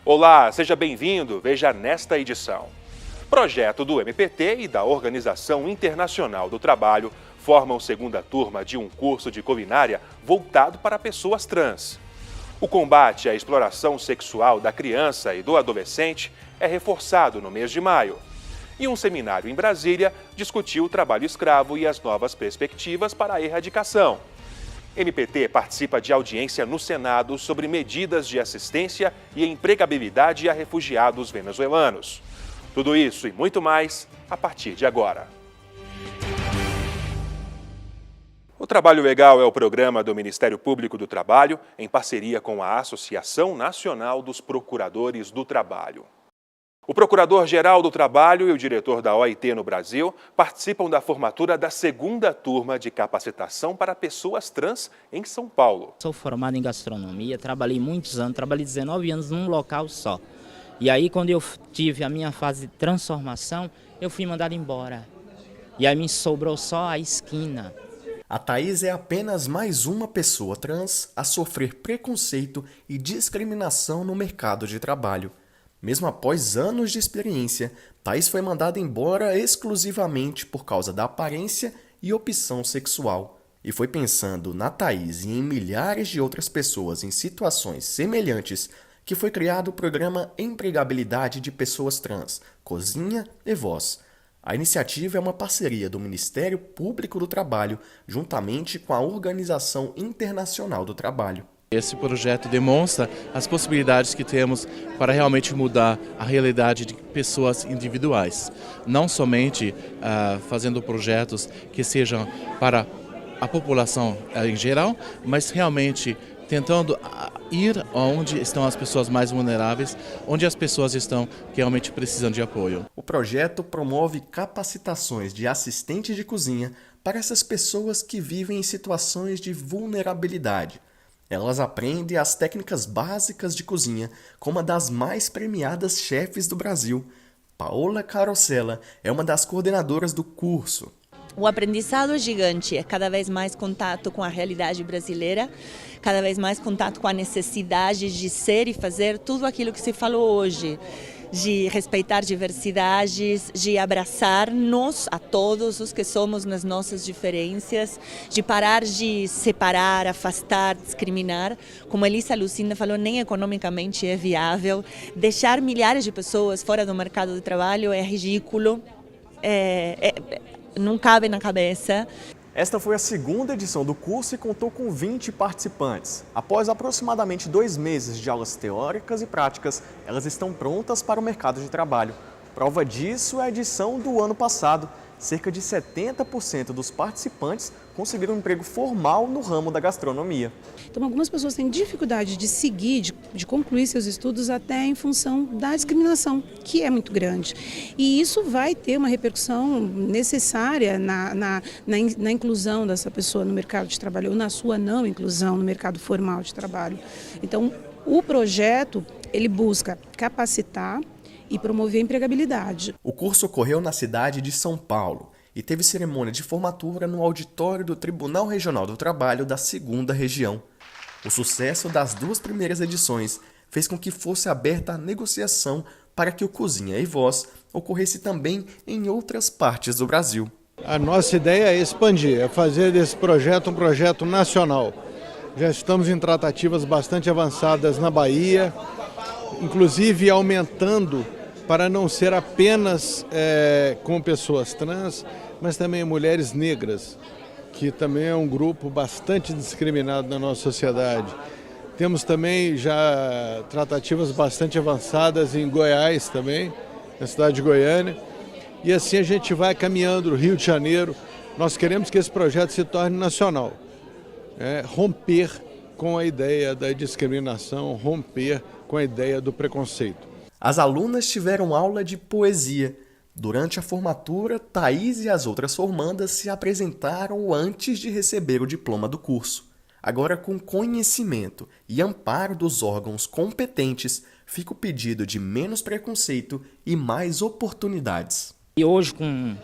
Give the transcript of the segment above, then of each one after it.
Olá, seja bem-vindo. Veja nesta edição. Projeto do MPT e da Organização Internacional do Trabalho formam segunda turma de um curso de culinária voltado para pessoas trans. O combate à exploração sexual da criança e do adolescente é reforçado no mês de maio. E um seminário em Brasília discutiu o trabalho escravo e as novas perspectivas para a erradicação. MPT participa de audiência no Senado sobre medidas de assistência e empregabilidade a refugiados venezuelanos. Tudo isso e muito mais a partir de agora. O Trabalho Legal é o programa do Ministério Público do Trabalho, em parceria com a Associação Nacional dos Procuradores do Trabalho. O Procurador-Geral do Trabalho e o diretor da OIT no Brasil participam da formatura da segunda turma de capacitação para pessoas trans em São Paulo. Sou formado em gastronomia, trabalhei muitos anos, trabalhei 19 anos num local só. E aí, quando eu tive a minha fase de transformação, eu fui mandado embora. E aí me sobrou só a esquina. A Thaís é apenas mais uma pessoa trans a sofrer preconceito e discriminação no mercado de trabalho. Mesmo após anos de experiência, Thaís foi mandada embora exclusivamente por causa da aparência e opção sexual. E foi pensando na Thaís e em milhares de outras pessoas em situações semelhantes que foi criado o programa Empregabilidade de Pessoas Trans, Cozinha e Voz. A iniciativa é uma parceria do Ministério Público do Trabalho, juntamente com a Organização Internacional do Trabalho. Esse projeto demonstra as possibilidades que temos para realmente mudar a realidade de pessoas individuais. Não somente fazendo projetos que sejam para a população em geral, mas realmente tentando ir onde estão as pessoas mais vulneráveis, onde as pessoas estão que realmente precisam de apoio. O projeto promove capacitações de assistente de cozinha para essas pessoas que vivem em situações de vulnerabilidade. Elas aprendem as técnicas básicas de cozinha com uma das mais premiadas chefes do Brasil. Paola Carosella é uma das coordenadoras do curso. O aprendizado é gigante, é cada vez mais contato com a realidade brasileira, cada vez mais contato com a necessidade de ser e fazer tudo aquilo que se falou hoje, de respeitar diversidades, de abraçar-nos a todos os que somos nas nossas diferenças, de parar de separar, afastar, discriminar. Como a Elisa Lucinda falou, nem economicamente é viável. Deixar milhares de pessoas fora do mercado de trabalho é ridículo, não cabe na cabeça. Esta foi a segunda edição do curso e contou com 20 participantes. Após aproximadamente 2 meses de aulas teóricas e práticas, elas estão prontas para o mercado de trabalho. Prova disso é a edição do ano passado. Cerca de 70% dos participantes conseguiram um emprego formal no ramo da gastronomia. Então, algumas pessoas têm dificuldade de seguir, de concluir seus estudos até em função da discriminação, que é muito grande. E isso vai ter uma repercussão necessária na inclusão dessa pessoa no mercado de trabalho, ou na sua não inclusão no mercado formal de trabalho. Então, o projeto, ele busca capacitar e promover a empregabilidade. O curso ocorreu na cidade de São Paulo e teve cerimônia de formatura no auditório do Tribunal Regional do Trabalho da 2ª Região. O sucesso das 2 primeiras edições fez com que fosse aberta a negociação para que o Cozinha e Voz ocorresse também em outras partes do Brasil. A nossa ideia é expandir, é fazer desse projeto um projeto nacional. Já estamos em tratativas bastante avançadas na Bahia, inclusive aumentando para não ser apenas com pessoas trans, mas também mulheres negras, que também é um grupo bastante discriminado na nossa sociedade. Temos também já tratativas bastante avançadas em Goiás também, na cidade de Goiânia, e assim a gente vai caminhando no Rio de Janeiro. Nós queremos que esse projeto se torne nacional, romper com a ideia da discriminação, romper com a ideia do preconceito. As alunas tiveram aula de poesia. Durante a formatura, Thaís e as outras formandas se apresentaram antes de receber o diploma do curso. Agora, com conhecimento e amparo dos órgãos competentes, fica o pedido de menos preconceito e mais oportunidades. E hoje, com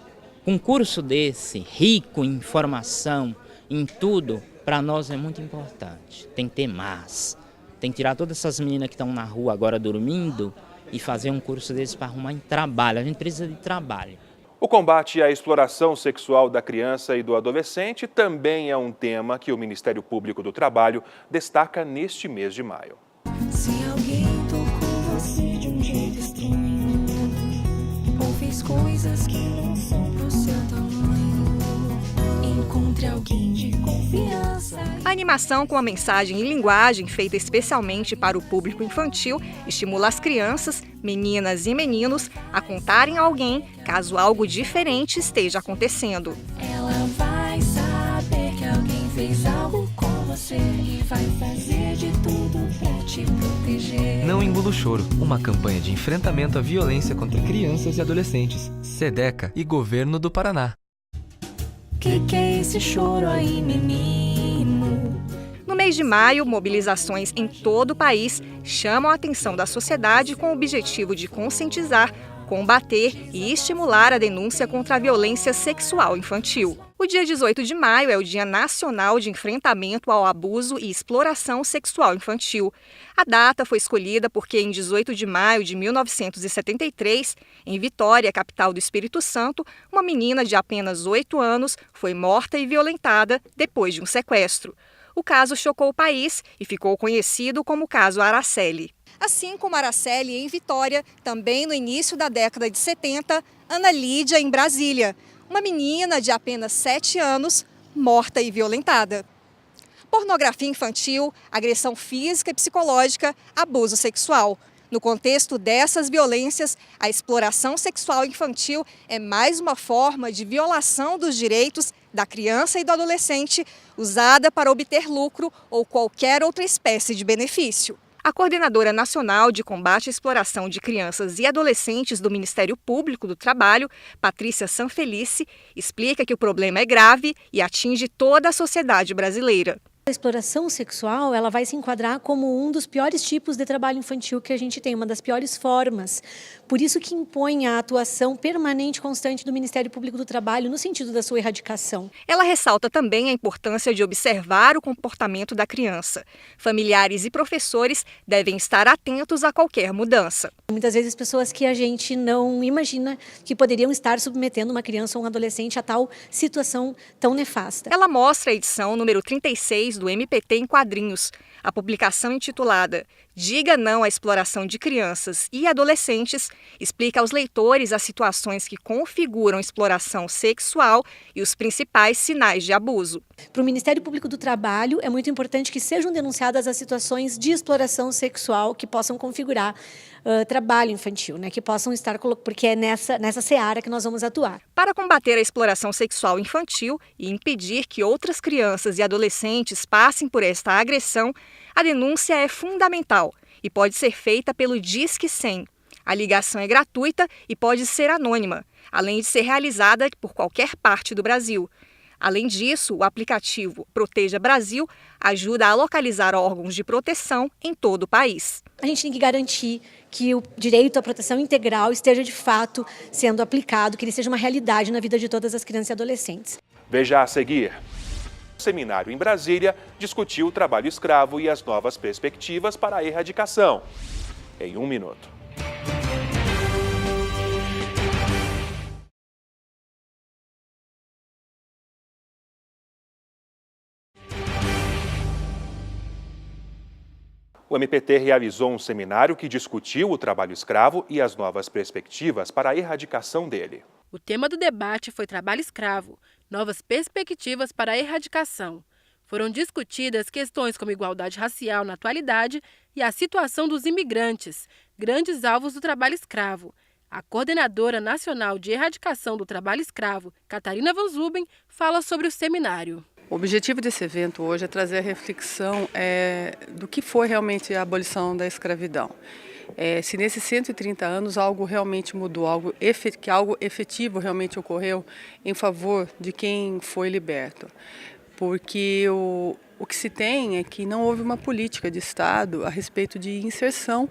um curso desse, rico em informação, em tudo, para nós é muito importante. Tem que ter mais. Tem que tirar todas essas meninas que estão na rua agora dormindo e fazer um curso desses para arrumar trabalho. A gente precisa de trabalho. O combate à exploração sexual da criança e do adolescente também é um tema que o Ministério Público do Trabalho destaca neste mês de maio. Se alguém tocou você de um jeito estranho, ou fez coisas que não são pro seu tamanho, encontre alguém de confiança. A animação com a mensagem em linguagem feita especialmente para o público infantil estimula as crianças, meninas e meninos a contarem a alguém caso algo diferente esteja acontecendo. Ela vai saber que alguém fez algo com você e vai fazer de tudo pra te proteger. Não engula o choro, uma campanha de enfrentamento à violência contra crianças e adolescentes. SEDECA e Governo do Paraná. Que é esse choro aí, menino? No mês de maio, mobilizações em todo o país chamam a atenção da sociedade com o objetivo de conscientizar, combater e estimular a denúncia contra a violência sexual infantil. O dia 18 de maio é o Dia Nacional de Enfrentamento ao Abuso e Exploração Sexual Infantil. A data foi escolhida porque em 18 de maio de 1973, em Vitória, capital do Espírito Santo, uma menina de apenas 8 anos foi morta e violentada depois de um sequestro. O caso chocou o país e ficou conhecido como o caso Araceli. Assim como Araceli em Vitória, também no início da década de 70, Ana Lídia em Brasília, uma menina de apenas 7 anos, morta e violentada. Pornografia infantil, agressão física e psicológica, abuso sexual. No contexto dessas violências, a exploração sexual infantil é mais uma forma de violação dos direitos da criança e do adolescente, usada para obter lucro ou qualquer outra espécie de benefício. A coordenadora nacional de combate à exploração de crianças e adolescentes do Ministério Público do Trabalho, Patrícia Sanfelice, explica que o problema é grave e atinge toda a sociedade brasileira. A exploração sexual, ela vai se enquadrar como um dos piores tipos de trabalho infantil que a gente tem, uma das piores formas. Por isso que impõe a atuação permanente e constante do Ministério Público do Trabalho no sentido da sua erradicação. Ela ressalta também a importância de observar o comportamento da criança. Familiares e professores devem estar atentos a qualquer mudança. Muitas vezes pessoas que a gente não imagina que poderiam estar submetendo uma criança ou um adolescente a tal situação tão nefasta. Ela mostra a edição número 36 do MPT em quadrinhos. A publicação intitulada Diga Não à Exploração de Crianças e Adolescentes explica aos leitores as situações que configuram exploração sexual e os principais sinais de abuso. Para o Ministério Público do Trabalho, é muito importante que sejam denunciadas as situações de exploração sexual que possam configurar trabalho infantil, né? Que possam estar, porque é nessa seara que nós vamos atuar. Para combater a exploração sexual infantil e impedir que outras crianças e adolescentes passem por esta agressão, a denúncia é fundamental e pode ser feita pelo Disque 100. A ligação é gratuita e pode ser anônima, além de ser realizada por qualquer parte do Brasil. Além disso, o aplicativo Proteja Brasil ajuda a localizar órgãos de proteção em todo o país. A gente tem que garantir que o direito à proteção integral esteja de fato sendo aplicado, que ele seja uma realidade na vida de todas as crianças e adolescentes. Veja a seguir. O seminário em Brasília discutiu o trabalho escravo e as novas perspectivas para a erradicação. Em 1 minuto. O MPT realizou um seminário que discutiu o trabalho escravo e as novas perspectivas para a erradicação dele. O tema do debate foi trabalho escravo, novas perspectivas para a erradicação. Foram discutidas questões como igualdade racial na atualidade e a situação dos imigrantes, grandes alvos do trabalho escravo. A coordenadora nacional de erradicação do trabalho escravo, Catarina Van Zuben, fala sobre o seminário. O objetivo desse evento hoje é trazer a reflexão do que foi realmente a abolição da escravidão. Se nesses 130 anos algo realmente mudou, que algo efetivo realmente ocorreu em favor de quem foi liberto. Porque o que se tem é que não houve uma política de Estado a respeito de inserção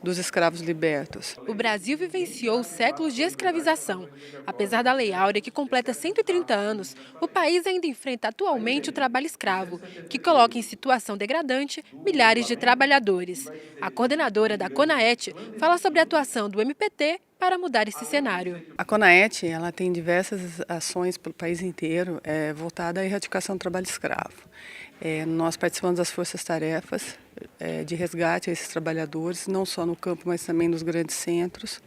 dos escravos libertos. O Brasil vivenciou séculos de escravização. Apesar da Lei Áurea, que completa 130 anos, o país ainda enfrenta atualmente o trabalho escravo, que coloca em situação degradante milhares de trabalhadores. A coordenadora da CONAET fala sobre a atuação do MPT para mudar esse cenário. A CONAET ela tem diversas ações pelo país inteiro voltada à erradicação do trabalho escravo. Nós participamos das forças-tarefas de resgate a esses trabalhadores, não só no campo, mas também nos grandes centros.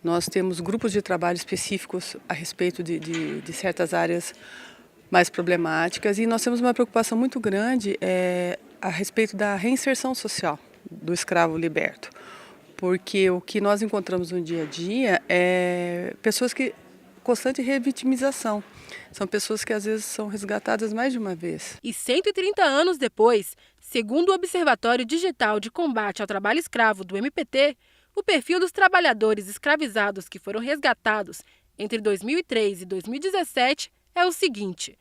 Nós temos grupos de trabalho específicos a respeito de certas áreas mais problemáticas e nós temos uma preocupação muito grande a respeito da reinserção social do escravo liberto. Porque o que nós encontramos no dia a dia é pessoas que constante revitimização. São pessoas que às vezes são resgatadas mais de uma vez. E 130 anos depois, segundo o Observatório Digital de Combate ao Trabalho Escravo do MPT, o perfil dos trabalhadores escravizados que foram resgatados entre 2003 e 2017 é o seguinte: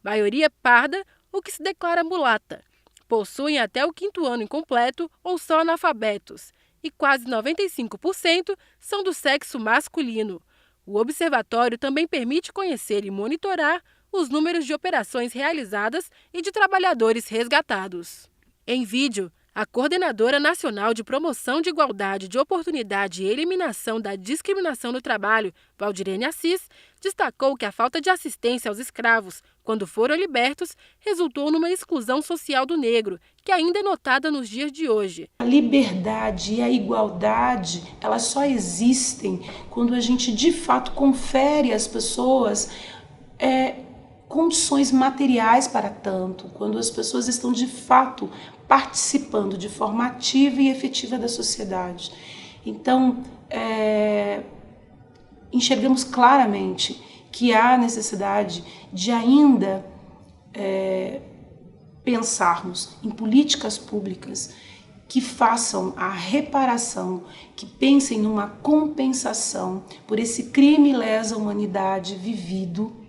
maioria parda ou que se declara mulata, possuem até o 5º ano incompleto ou são analfabetos, e quase 95% são do sexo masculino. O observatório também permite conhecer e monitorar os números de operações realizadas e de trabalhadores resgatados. Em vídeo, a Coordenadora Nacional de Promoção de Igualdade de Oportunidade e Eliminação da Discriminação no Trabalho, Valdirene Assis, destacou que a falta de assistência aos escravos, quando foram libertos, resultou numa exclusão social do negro, que ainda é notada nos dias de hoje. A liberdade e a igualdade, elas só existem quando a gente de fato confere às pessoas condições materiais para tanto, quando as pessoas estão de fato participando de forma ativa e efetiva da sociedade. Então, enxergamos claramente que há necessidade de ainda pensarmos em políticas públicas que façam a reparação, que pensem numa compensação por esse crime lesa humanidade vivido,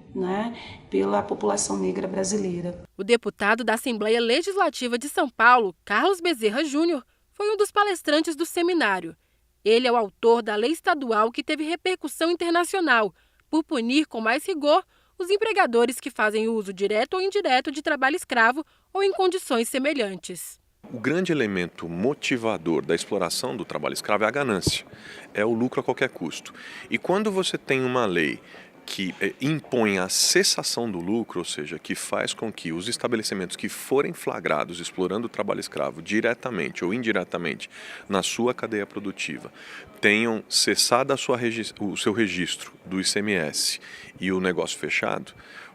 pela população negra brasileira. O deputado da Assembleia Legislativa de São Paulo, Carlos Bezerra Júnior, foi um dos palestrantes do seminário. Ele é o autor da lei estadual que teve repercussão internacional, por punir com mais rigor os empregadores que fazem uso direto ou indireto de trabalho escravo ou em condições semelhantes. O grande elemento motivador da exploração do trabalho escravo é a ganância, é o lucro a qualquer custo. E quando você tem uma lei que impõe a cessação do lucro, ou seja, que faz com que os estabelecimentos que forem flagrados explorando o trabalho escravo diretamente ou indiretamente na sua cadeia produtiva tenham cessado o seu registro do ICMS e o negócio fechado,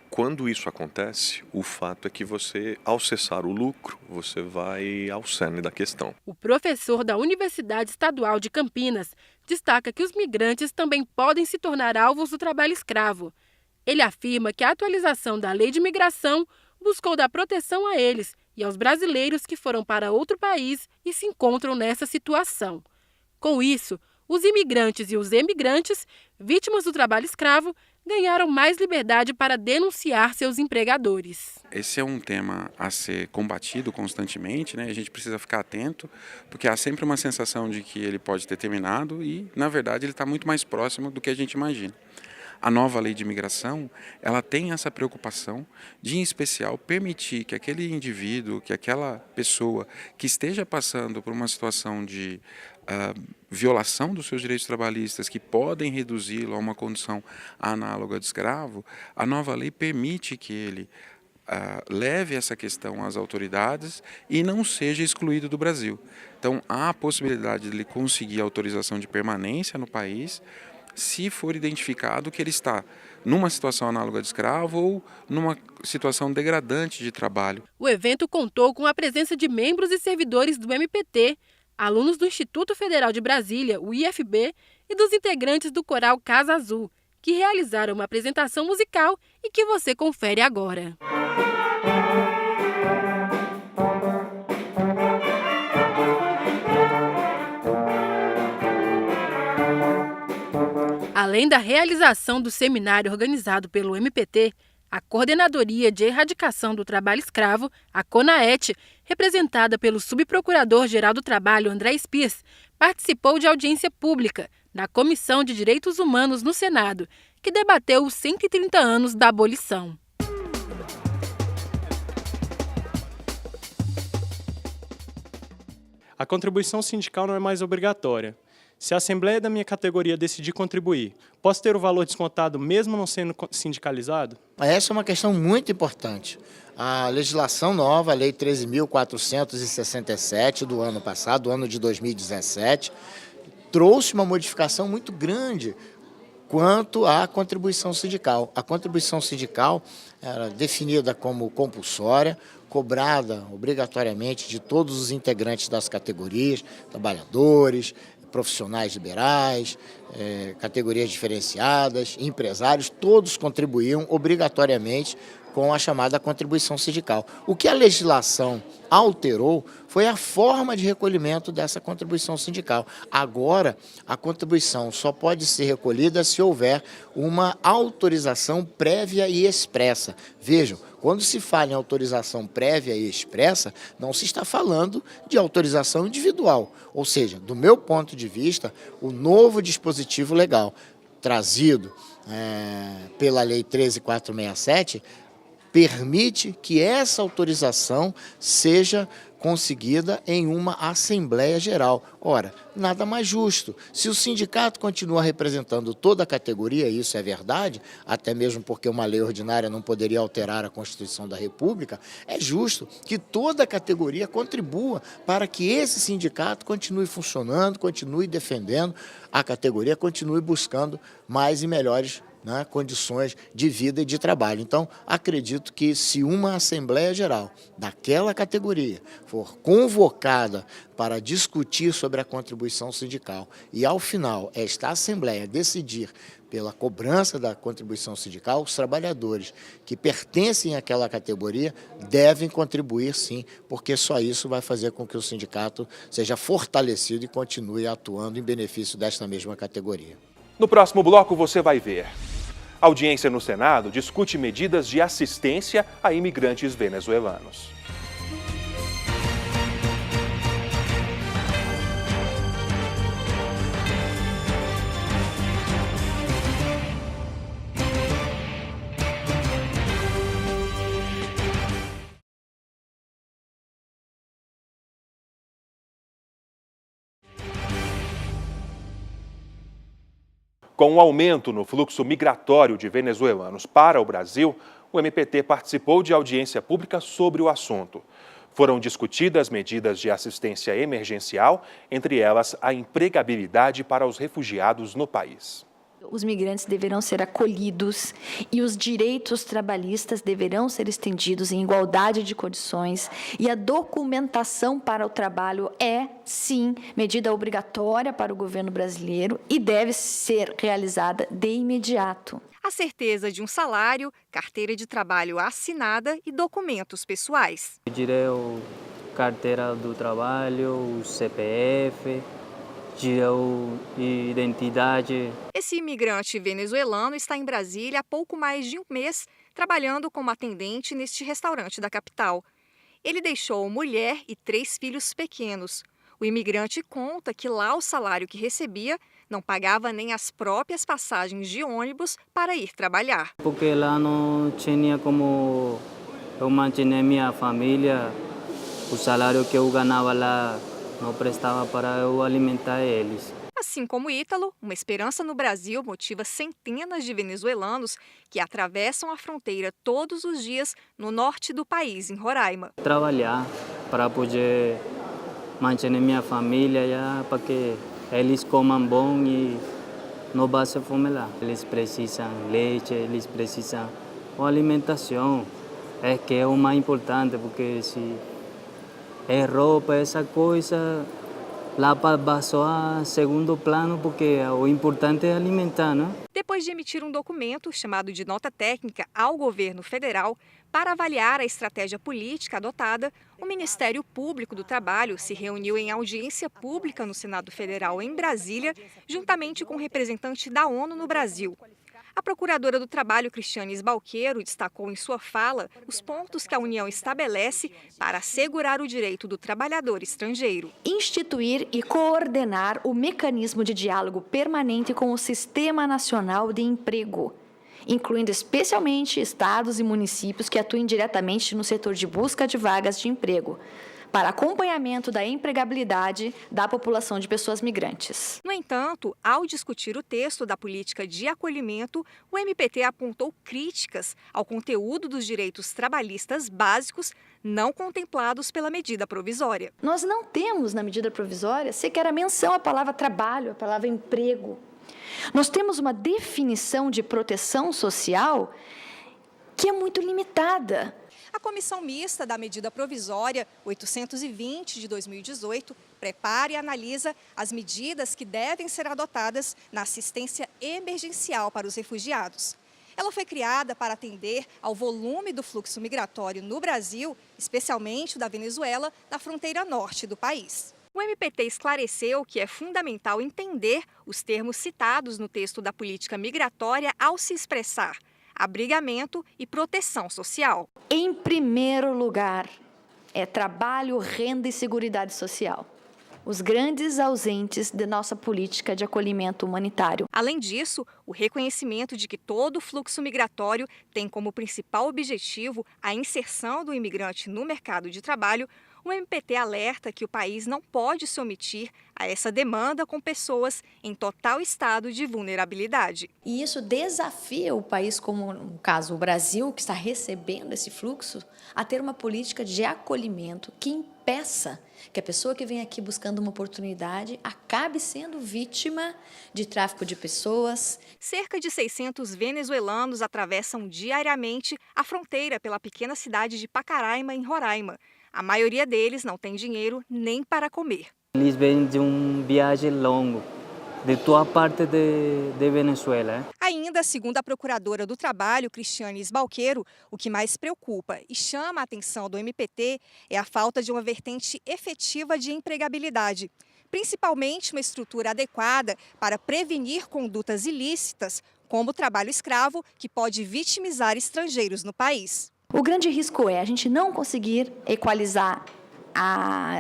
quando isso acontece, o fato é que você, ao cessar o lucro, você vai ao cerne da questão. O professor da Universidade Estadual de Campinas destaca que os migrantes também podem se tornar alvos do trabalho escravo. Ele afirma que a atualização da Lei de Imigração buscou dar proteção a eles e aos brasileiros que foram para outro país e se encontram nessa situação. Com isso, os imigrantes e os emigrantes, vítimas do trabalho escravo, ganharam mais liberdade para denunciar seus empregadores. Esse é um tema a ser combatido constantemente, A gente precisa ficar atento, porque há sempre uma sensação de que ele pode ter terminado e, na verdade, ele está muito mais próximo do que a gente imagina. A nova lei de imigração, ela tem essa preocupação de, em especial, permitir que aquele indivíduo, que aquela pessoa que esteja passando por uma situação de violação dos seus direitos trabalhistas, que podem reduzi-lo a uma condição análoga de escravo, a nova lei permite que ele leve essa questão às autoridades e não seja excluído do Brasil. Então, há a possibilidade de ele conseguir autorização de permanência no país, se for identificado que ele está numa situação análoga de escravo ou numa situação degradante de trabalho. O evento contou com a presença de membros e servidores do MPT, alunos do Instituto Federal de Brasília, o IFB, e dos integrantes do coral Casa Azul, que realizaram uma apresentação musical e que você confere agora. Além da realização do seminário organizado pelo MPT, A Coordenadoria de Erradicação do Trabalho Escravo, a CONAET, representada pelo subprocurador-geral do Trabalho, André Spies, participou de audiência pública na Comissão de Direitos Humanos no Senado, que debateu os 130 anos da abolição. A contribuição sindical não é mais obrigatória. Se a Assembleia da minha categoria decidir contribuir, posso ter o valor descontado mesmo não sendo sindicalizado? Essa é uma questão muito importante. A legislação nova, a Lei 13.467 do ano passado, do ano de 2017, trouxe uma modificação muito grande quanto à contribuição sindical. A contribuição sindical era definida como compulsória, cobrada obrigatoriamente de todos os integrantes das categorias, trabalhadores, profissionais liberais, categorias diferenciadas, empresários, todos contribuíam obrigatoriamente com a chamada contribuição sindical. O que a legislação alterou foi a forma de recolhimento dessa contribuição sindical. Agora, a contribuição só pode ser recolhida se houver uma autorização prévia e expressa. Vejam, quando se fala em autorização prévia e expressa, não se está falando de autorização individual. Ou seja, do meu ponto de vista, o novo dispositivo legal trazido pela Lei 13.467 permite que essa autorização seja conseguida em uma Assembleia Geral. Ora, nada mais justo. Se o sindicato continua representando toda a categoria, e isso é verdade, até mesmo porque uma lei ordinária não poderia alterar a Constituição da República, é justo que toda a categoria contribua para que esse sindicato continue funcionando, continue defendendo a categoria, continue buscando mais e melhores condições de vida e de trabalho. Então, acredito que se uma Assembleia Geral daquela categoria for convocada para discutir sobre a contribuição sindical e, ao final, esta Assembleia decidir pela cobrança da contribuição sindical, os trabalhadores que pertencem àquela categoria devem contribuir sim, porque só isso vai fazer com que o sindicato seja fortalecido e continue atuando em benefício desta mesma categoria. No próximo bloco você vai ver. A audiência no Senado discute medidas de assistência a imigrantes venezuelanos. Com o aumento no fluxo migratório de venezuelanos para o Brasil, o MPT participou de audiência pública sobre o assunto. Foram discutidas medidas de assistência emergencial, entre elas a empregabilidade para os refugiados no país. Os migrantes deverão ser acolhidos e os direitos trabalhistas deverão ser estendidos em igualdade de condições e a documentação para o trabalho é, sim, medida obrigatória para o governo brasileiro e deve ser realizada de imediato. A certeza de um salário, carteira de trabalho assinada e documentos pessoais. Pedirei carteira do trabalho, o CPF, identidade. Esse imigrante venezuelano está em Brasília há pouco mais de um mês, trabalhando como atendente neste restaurante da capital. Ele deixou mulher e 3 filhos pequenos. O imigrante conta que lá o salário que recebia não pagava nem as próprias passagens de ônibus para ir trabalhar. Porque lá não tinha como eu manter minha família, o salário que eu ganhava lá não prestava para eu alimentar eles. Assim como Ítalo, uma esperança no Brasil motiva centenas de venezuelanos que atravessam a fronteira todos os dias no norte do país, em Roraima. Trabalhar para poder manter minha família, para que eles comam bom e não passe fome lá. Eles precisam leite, eles precisam alimentação, é que é o mais importante, porque se é roupa, essa coisa, lá passou a segundo plano, porque o importante é alimentar, né? Depois de emitir um documento chamado de nota técnica ao governo federal para avaliar a estratégia política adotada, o Ministério Público do Trabalho se reuniu em audiência pública no Senado Federal em Brasília, juntamente com o representante da ONU no Brasil. A procuradora do Trabalho, Cristiane Sbalqueiro, destacou em sua fala os pontos que a União estabelece para assegurar o direito do trabalhador estrangeiro. Instituir e coordenar o mecanismo de diálogo permanente com o Sistema Nacional de Emprego, incluindo especialmente estados e municípios que atuem diretamente no setor de busca de vagas de emprego, para acompanhamento da empregabilidade da população de pessoas migrantes. No entanto, ao discutir o texto da política de acolhimento, o MPT apontou críticas ao conteúdo dos direitos trabalhistas básicos não contemplados pela medida provisória. Nós não temos na medida provisória sequer a menção à palavra trabalho, à palavra emprego. Nós temos uma definição de proteção social que é muito limitada. A Comissão Mista da Medida Provisória 820 de 2018 prepara e analisa as medidas que devem ser adotadas na assistência emergencial para os refugiados. Ela foi criada para atender ao volume do fluxo migratório no Brasil, especialmente da Venezuela, na fronteira norte do país. O MPT esclareceu que é fundamental entender os termos citados no texto da política migratória ao se expressar abrigamento e proteção social. Em primeiro lugar, é trabalho, renda e seguridade social. Os grandes ausentes de nossa política de acolhimento humanitário. Além disso, o reconhecimento de que todo fluxo migratório tem como principal objetivo a inserção do imigrante no mercado de trabalho, o MPT alerta que o país não pode se omitir a essa demanda com pessoas em total estado de vulnerabilidade. E isso desafia o país, como no caso o Brasil, que está recebendo esse fluxo, a ter uma política de acolhimento que impeça que a pessoa que vem aqui buscando uma oportunidade acabe sendo vítima de tráfico de pessoas. Cerca de 600 venezuelanos atravessam diariamente a fronteira pela pequena cidade de Pacaraima, em Roraima. A maioria deles não tem dinheiro nem para comer. Eles vêm de viagem longo, de toda parte de Venezuela. Ainda, segundo a procuradora do Trabalho, Cristiane Sbalqueiro, o que mais preocupa e chama a atenção do MPT é a falta de uma vertente efetiva de empregabilidade, principalmente uma estrutura adequada para prevenir condutas ilícitas, como o trabalho escravo, que pode vitimizar estrangeiros no país. O grande risco é a gente não conseguir equalizar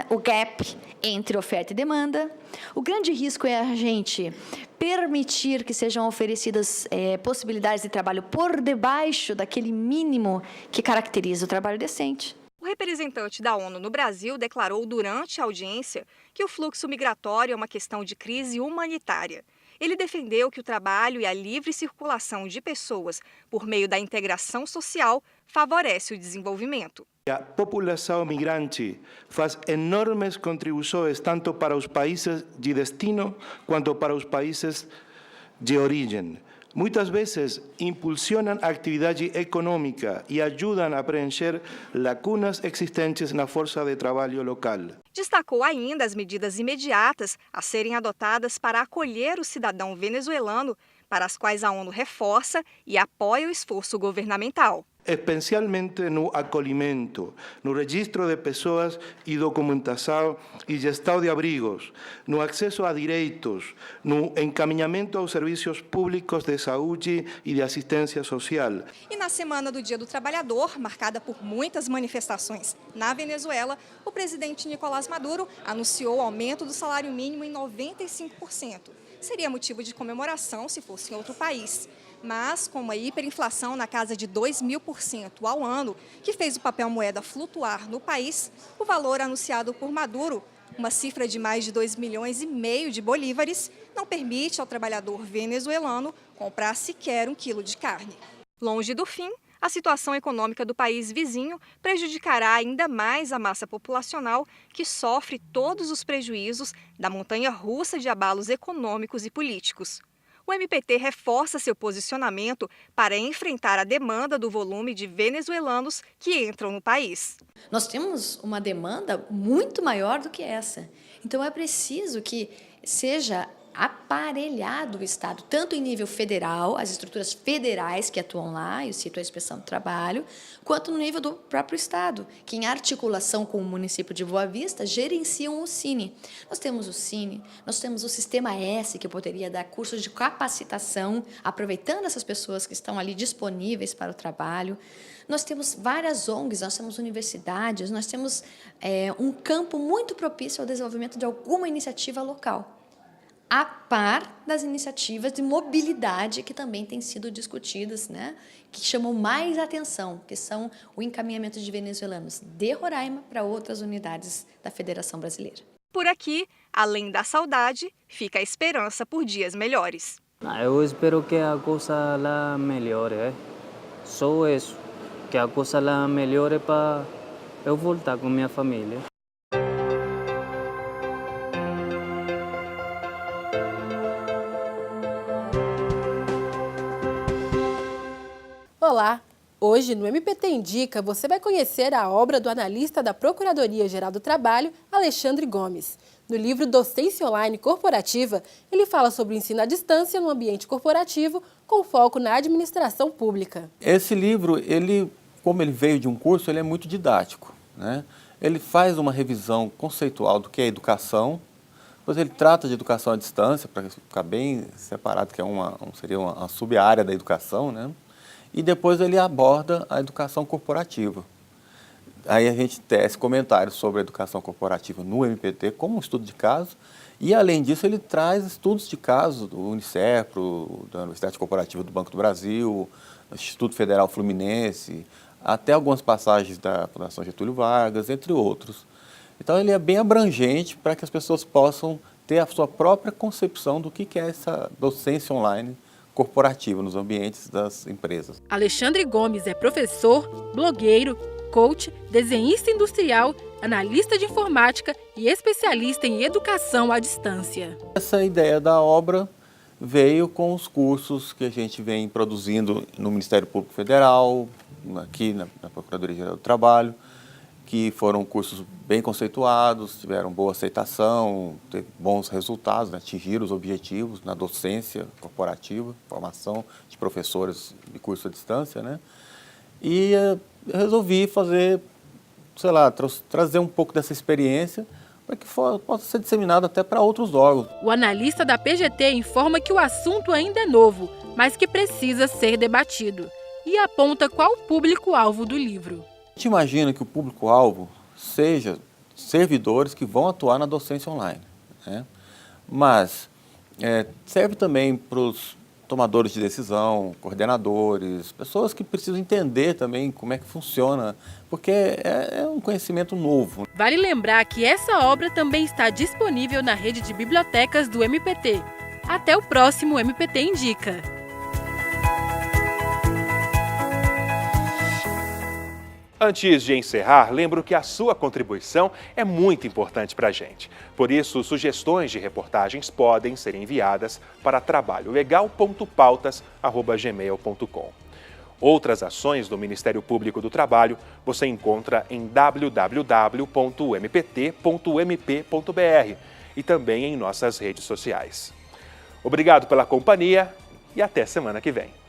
o gap entre oferta e demanda. O grande risco é a gente permitir que sejam oferecidas possibilidades de trabalho por debaixo daquele mínimo que caracteriza o trabalho decente. O representante da ONU no Brasil declarou durante a audiência que o fluxo migratório é uma questão de crise humanitária. Ele defendeu que o trabalho e a livre circulação de pessoas por meio da integração social favorece o desenvolvimento. A população migrante faz enormes contribuições tanto para os países de destino quanto para os países de origem. Muitas vezes impulsionam a atividade econômica e ajudam a preencher lacunas existentes na força de trabalho local. Destacou ainda as medidas imediatas a serem adotadas para acolher o cidadão venezuelano, para as quais a ONU reforça e apoia o esforço governamental. Especialmente no acolhimento, no registro de pessoas e documentação e gestão de abrigos, no acesso a direitos, no encaminhamento aos serviços públicos de saúde e de assistência social. E na Semana do Dia do Trabalhador, marcada por muitas manifestações na Venezuela, o presidente Nicolás Maduro anunciou o aumento do salário mínimo em 95%. Seria motivo de comemoração se fosse em outro país. Mas, com uma hiperinflação na casa de 2.000% ao ano, que fez o papel moeda flutuar no país, o valor anunciado por Maduro, uma cifra de mais de 2,5 milhões de bolívares, não permite ao trabalhador venezuelano comprar sequer 1 quilo de carne. Longe do fim, a situação econômica do país vizinho prejudicará ainda mais a massa populacional que sofre todos os prejuízos da montanha-russa de abalos econômicos e políticos. O MPT reforça seu posicionamento para enfrentar a demanda do volume de venezuelanos que entram no país. Nós temos uma demanda muito maior do que essa. Então é preciso que seja aparelhado o Estado, tanto em nível federal, as estruturas federais que atuam lá, eu cito a Inspeção do Trabalho, quanto no nível do próprio Estado, que em articulação com o município de Boa Vista gerenciam o Cine. Nós temos o Cine, nós temos o Sistema S, que poderia dar cursos de capacitação, aproveitando essas pessoas que estão ali disponíveis para o trabalho. Nós temos várias ONGs, nós temos universidades, nós temos um campo muito propício ao desenvolvimento de alguma iniciativa local, a par das iniciativas de mobilidade que também têm sido discutidas, né? Que chamam mais atenção, que são o encaminhamento de venezuelanos de Roraima para outras unidades da Federação Brasileira. Por aqui, além da saudade, fica a esperança por dias melhores. Eu espero que a coisa lá melhore, Só isso, que a coisa lá melhore para eu voltar com minha família. Olá! Hoje, no MPT Indica, você vai conhecer a obra do analista da Procuradoria-Geral do Trabalho, Alexandre Gomes. No livro Docência Online Corporativa, ele fala sobre o ensino à distância no ambiente corporativo, com foco na administração pública. Esse livro, como ele veio de um curso, ele é muito didático, né? Ele faz uma revisão conceitual do que é educação, depois ele trata de educação à distância, para ficar bem separado, que seria uma sub-área da educação, né? E depois ele aborda a educação corporativa. Aí a gente tem esse comentário sobre a educação corporativa no MPT como um estudo de caso, e além disso ele traz estudos de caso do Unicefro, da Universidade Corporativa do Banco do Brasil, do Instituto Federal Fluminense, até algumas passagens da Fundação Getúlio Vargas, entre outros. Então ele é bem abrangente para que as pessoas possam ter a sua própria concepção do que é essa docência online corporativa nos ambientes das empresas. Alexandre Gomes é professor, blogueiro, coach, desenhista industrial, analista de informática e especialista em educação à distância. Essa ideia da obra veio com os cursos que a gente vem produzindo no Ministério Público Federal, aqui na Procuradoria-Geral do Trabalho, que foram cursos bem conceituados, tiveram boa aceitação, teve bons resultados, né? Atingiram os objetivos na docência corporativa, formação de professores de curso à distância, né? E eu resolvi fazer, trazer um pouco dessa experiência para que possa ser disseminado até para outros órgãos. O analista da PGT informa que o assunto ainda é novo, mas que precisa ser debatido, e aponta qual o público-alvo do livro. A gente imagina que o público-alvo seja servidores que vão atuar na docência online, né? Mas serve também para os tomadores de decisão, coordenadores, pessoas que precisam entender também como é que funciona, porque é um conhecimento novo. Vale lembrar que essa obra também está disponível na rede de bibliotecas do MPT. Até o próximo MPT Indica! Antes de encerrar, lembro que a sua contribuição é muito importante para a gente. Por isso, sugestões de reportagens podem ser enviadas para trabalholegal.pautas@gmail.com. Outras ações do Ministério Público do Trabalho você encontra em www.mpt.mp.br e também em nossas redes sociais. Obrigado pela companhia e até semana que vem.